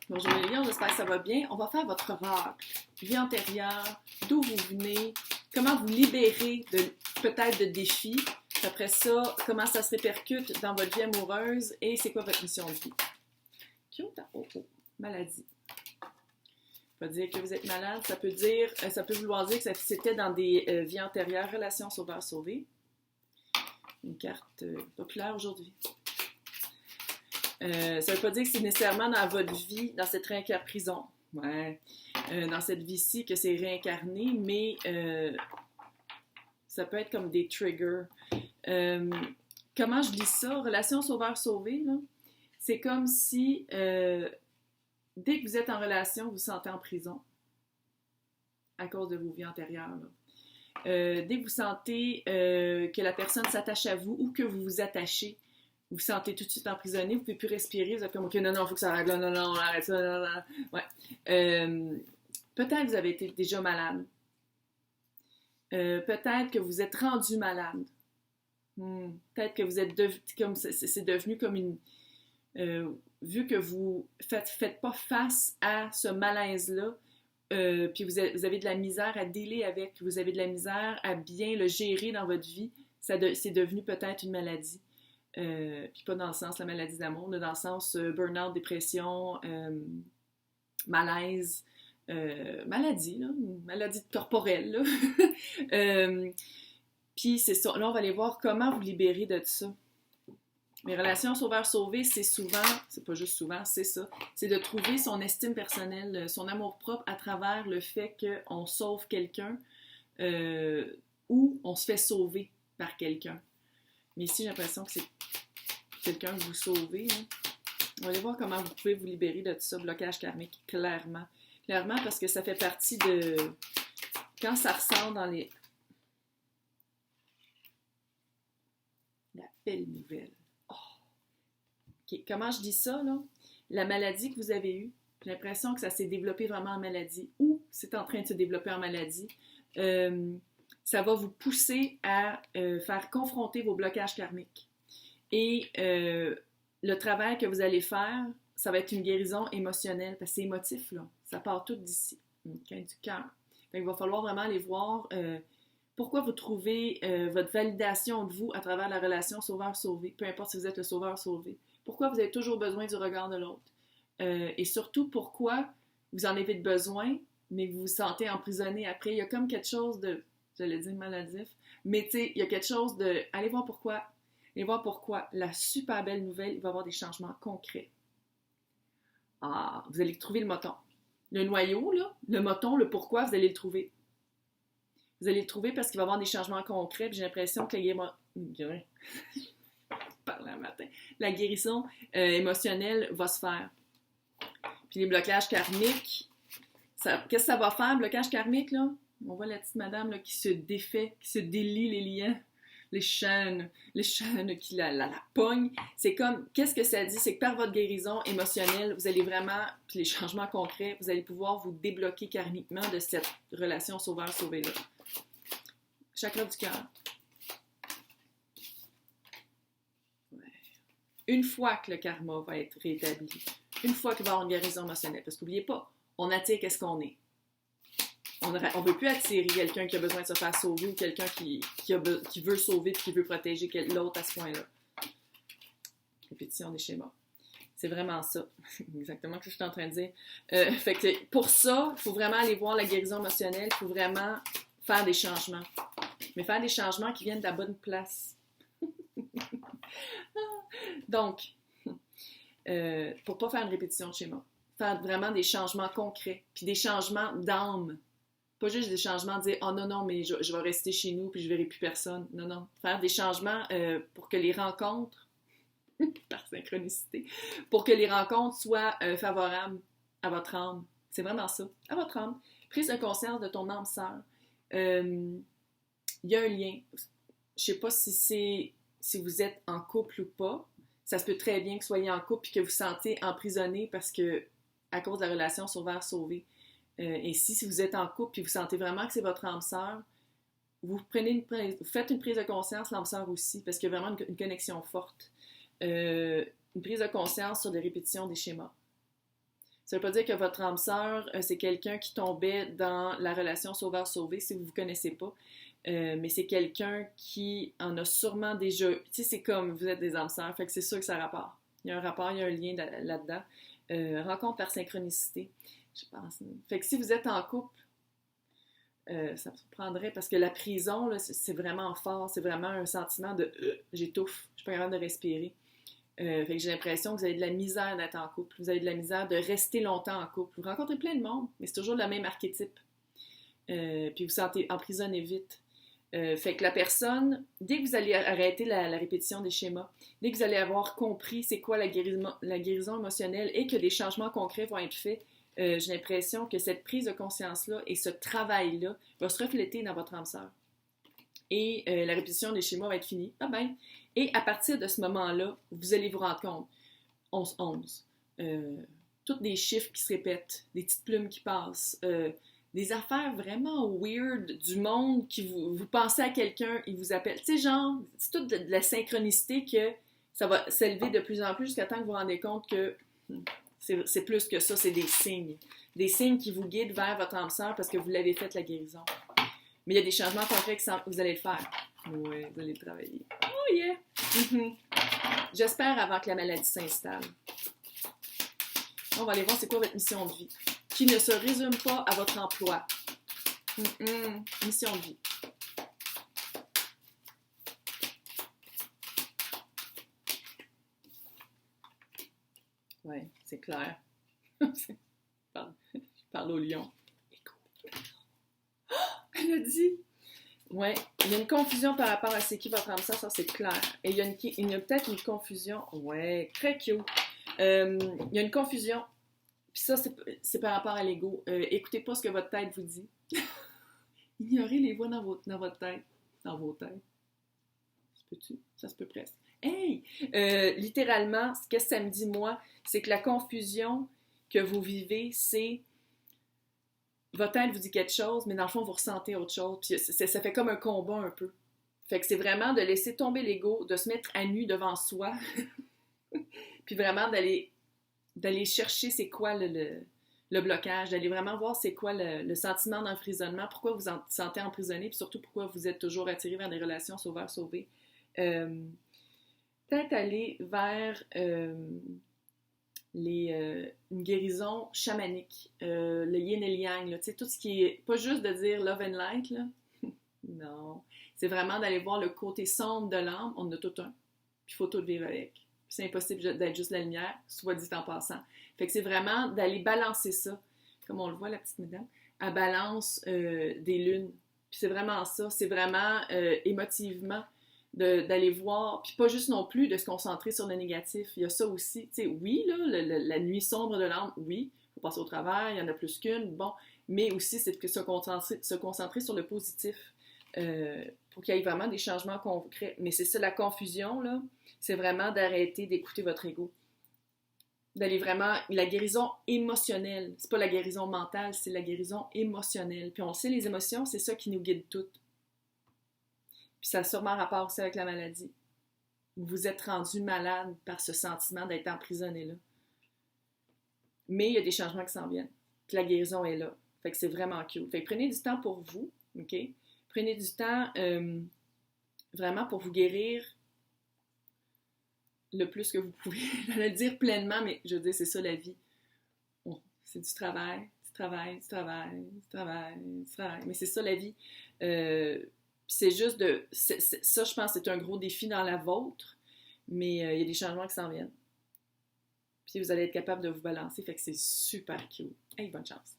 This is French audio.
Bonjour les lions, j'espère que ça va bien. On va faire votre oracle. Vie antérieure, d'où vous venez, comment vous libérez peut-être de défis. Après ça, comment ça se répercute dans votre vie amoureuse et c'est quoi votre mission de vie. Cute. Oh, maladie. Ça peut dire que vous êtes malade, ça peut vouloir dire que c'était dans des vies antérieures, relations sauveur-sauvé. Une carte populaire aujourd'hui. Ça ne veut pas dire que c'est nécessairement dans votre vie, dans cette prison, dans cette vie-ci que c'est réincarné, mais ça peut être comme des triggers. Comment je lis ça? Relation sauveur-sauvé, là, c'est comme si dès que vous êtes en relation, vous vous sentez en prison à cause de vos vies antérieures. Dès que vous sentez que la personne s'attache à vous ou que vous vous attachez, vous vous sentez tout de suite emprisonné, vous ne pouvez plus respirer, vous êtes comme « Ok, non, il faut que ça arrête, non, arrête ça, non. » Ouais. Peut-être que vous avez été déjà malade. Peut-être que vous êtes rendu malade. Peut-être que vous êtes c'est devenu comme une... vu que vous faites pas face à ce malaise-là, puis vous avez de la misère à dealer avec, vous avez de la misère à bien le gérer dans votre vie, c'est devenu peut-être une maladie. Puis pas dans le sens la maladie d'amour, mais dans le sens burn-out, dépression, malaise, maladie, là, maladie corporelle. Là. Puis c'est ça, là on va aller voir comment vous libérer de ça. Les relations sauveur-sauvé, c'est souvent, c'est pas juste souvent, c'est ça, c'est de trouver son estime personnelle, son amour-propre à travers le fait qu'on sauve quelqu'un ou on se fait sauver par quelqu'un. Mais ici, j'ai l'impression que c'est quelqu'un que vous sauvez. Là. On va aller voir comment vous pouvez vous libérer de tout ça, blocage karmique, clairement. Clairement, parce que ça fait partie de... Quand ça ressort dans les... La belle nouvelle. Oh. Okay. Comment je dis ça, là? La maladie que vous avez eue, j'ai l'impression que ça s'est développé vraiment en maladie ou c'est en train de se développer en maladie. Ça va vous pousser à faire confronter vos blocages karmiques. Et le travail que vous allez faire, ça va être une guérison émotionnelle, parce que c'est émotif, là. Ça part tout d'ici, du cœur. Il va falloir vraiment aller voir pourquoi vous trouvez votre validation de vous à travers la relation sauveur-sauvé, peu importe si vous êtes le sauveur-sauvé. Pourquoi vous avez toujours besoin du regard de l'autre. Et surtout, pourquoi vous en avez besoin, mais que vous vous sentez emprisonné après. Il y a comme quelque chose de... J'allais dire maladif, mais tu sais, il y a quelque chose de... Allez voir pourquoi. Allez voir pourquoi. La super belle nouvelle, il va y avoir des changements concrets. Ah, vous allez trouver le moton. Le noyau, là, le moton, le pourquoi, vous allez le trouver. Vous allez le trouver parce qu'il va y avoir des changements concrets, puis j'ai l'impression que la guérison émotionnelle va se faire. Puis les blocages karmiques, qu'est-ce que ça va faire, blocage karmique, là? On voit la petite madame là, qui se défait, qui se délie les liens, les chaînes qui la pognent. C'est comme, qu'est-ce que ça dit? C'est que par votre guérison émotionnelle, vous allez vraiment, puis les changements concrets, vous allez pouvoir vous débloquer karmiquement de cette relation sauveur-sauvé-là. Chakra du cœur. Ouais. Une fois que le karma va être rétabli, une fois qu'il va y avoir une guérison émotionnelle, parce qu'oubliez pas, on attire qu'est-ce qu'on est. On ne peut plus attirer quelqu'un qui a besoin de se faire sauver ou quelqu'un qui veut sauver et qui veut protéger l'autre à ce point-là. Répétition des schémas. C'est vraiment ça. Exactement ce que je suis en train de dire. Fait que pour ça, il faut vraiment aller voir la guérison émotionnelle. Il faut vraiment faire des changements. Mais faire des changements qui viennent de la bonne place. Donc, pour ne pas faire une répétition de schéma, faire vraiment des changements concrets, puis des changements d'âme. Pas juste des changements de dire « Oh non, mais je vais rester chez nous puis je ne verrai plus personne. » Non. Faire des changements pour que les rencontres, par synchronicité, pour que les rencontres soient favorables à votre âme. C'est vraiment ça, à votre âme. Prise de conscience de ton âme sœur. Il y a un lien. Je ne sais pas si vous êtes en couple ou pas. Ça se peut très bien que vous soyez en couple et que vous vous sentez emprisonné parce que, à cause de la relation sauveur-sauvé. Et si vous êtes en couple et vous sentez vraiment que c'est votre âme sœur, vous faites une prise de conscience, l'âme sœur aussi, parce qu'il y a vraiment une connexion forte. Une prise de conscience sur des répétitions des schémas. Ça veut pas dire que votre âme sœur, c'est quelqu'un qui tombait dans la relation sauveur-sauvé, si vous ne vous connaissez pas. Mais c'est quelqu'un qui en a sûrement déjà... Tu sais, c'est comme vous êtes des âmes sœurs, fait que c'est sûr que ça rapporte. Il y a un rapport, il y a un lien là-dedans. Rencontre par synchronicité, je pense. Fait que si vous êtes en couple, ça me surprendrait parce que la prison, là, c'est vraiment fort, c'est vraiment un sentiment de j'étouffe, je suis pas capable de respirer. Fait que j'ai l'impression que vous avez de la misère d'être en couple, vous avez de la misère de rester longtemps en couple. Vous rencontrez plein de monde, mais c'est toujours le même archétype. Puis vous vous sentez emprisonné vite. Fait que la personne, dès que vous allez arrêter la répétition des schémas, dès que vous allez avoir compris c'est quoi la guérison émotionnelle et que des changements concrets vont être faits, j'ai l'impression que cette prise de conscience-là et ce travail-là va se refléter dans votre âme sœur. Et la répétition des schémas va être finie. Bye bye. Et à partir de ce moment-là, vous allez vous rendre compte, 11-11, tous des chiffres qui se répètent, des petites plumes qui passent, des affaires vraiment weird du monde qui vous pensez à quelqu'un, il vous appelle. Tu sais, genre, c'est toute de la synchronicité que ça va s'élever de plus en plus jusqu'à temps que vous vous rendez compte que c'est plus que ça, c'est des signes. Des signes qui vous guident vers votre âme sœur parce que vous l'avez fait la guérison. Mais il y a des changements concrets que vous allez le faire. Oui, vous allez le travailler. Oh yeah! J'espère avant que la maladie s'installe. On va aller voir c'est quoi votre mission de vie. Qui ne se résume pas à votre emploi. Mission de vie. Oui, c'est clair. Je parle au lion. Écoute. Oh, elle a dit! Oui, il y a une confusion par rapport à c'est qui votre âme sœur, ça c'est clair. Et il y a peut-être une confusion. Ouais, très cute. Il y a une confusion. Puis ça, c'est par rapport à l'ego. Écoutez pas ce que votre tête vous dit. Ignorez les voix dans votre tête. Dans vos têtes. Ça se peut-tu? Ça se peut presque. Hey! Littéralement, ce que ça me dit, moi, c'est que la confusion que vous vivez, c'est votre tête vous dit quelque chose, mais dans le fond, vous ressentez autre chose. Puis ça fait comme un combat un peu. Fait que c'est vraiment de laisser tomber l'ego, de se mettre à nu devant soi, puis vraiment d'aller chercher c'est quoi le blocage, d'aller vraiment voir c'est quoi le sentiment d'emprisonnement, pourquoi vous vous sentez emprisonné, puis surtout pourquoi vous êtes toujours attiré vers des relations sauveur-sauvé. Peut-être aller vers une guérison chamanique, le yin et le yang, là, tout ce qui est, pas juste de dire love and light, là. Non, c'est vraiment d'aller voir le côté sombre de l'âme, on en a tout un, puis il faut tout vivre avec. C'est impossible d'être juste la lumière, soit dit en passant. Fait que c'est vraiment d'aller balancer ça, comme on le voit, la petite madame, à balance des lunes. Puis c'est vraiment ça, c'est vraiment émotivement d'aller voir, puis pas juste non plus de se concentrer sur le négatif. Il y a ça aussi, tu sais, oui, là, la nuit sombre de l'âme, oui, il faut passer au travers, il y en a plus qu'une, bon, mais aussi c'est de se concentrer sur le positif pour qu'il y ait vraiment des changements concrets. Mais c'est ça, la confusion, là, c'est vraiment d'arrêter d'écouter votre ego. D'aller vraiment... La guérison émotionnelle, c'est pas la guérison mentale, c'est la guérison émotionnelle. Puis on le sait, les émotions, c'est ça qui nous guide toutes. Puis ça a sûrement rapport aussi avec la maladie. Vous êtes rendu malade par ce sentiment d'être emprisonné là. Mais il y a des changements qui s'en viennent. Puis la guérison est là. Fait que c'est vraiment cute. Fait que prenez du temps pour vous, OK? Prenez du temps vraiment pour vous guérir le plus que vous pouvez. Je vais le dire pleinement, mais je veux dire, c'est ça la vie. C'est du travail, du travail, du travail, du travail, du travail. Mais c'est ça la vie. C'est juste de... ça, je pense, c'est un gros défi dans la vôtre, mais il y a des changements qui s'en viennent. Puis vous allez être capable de vous balancer, fait que c'est super cute. Hey, bonne chance!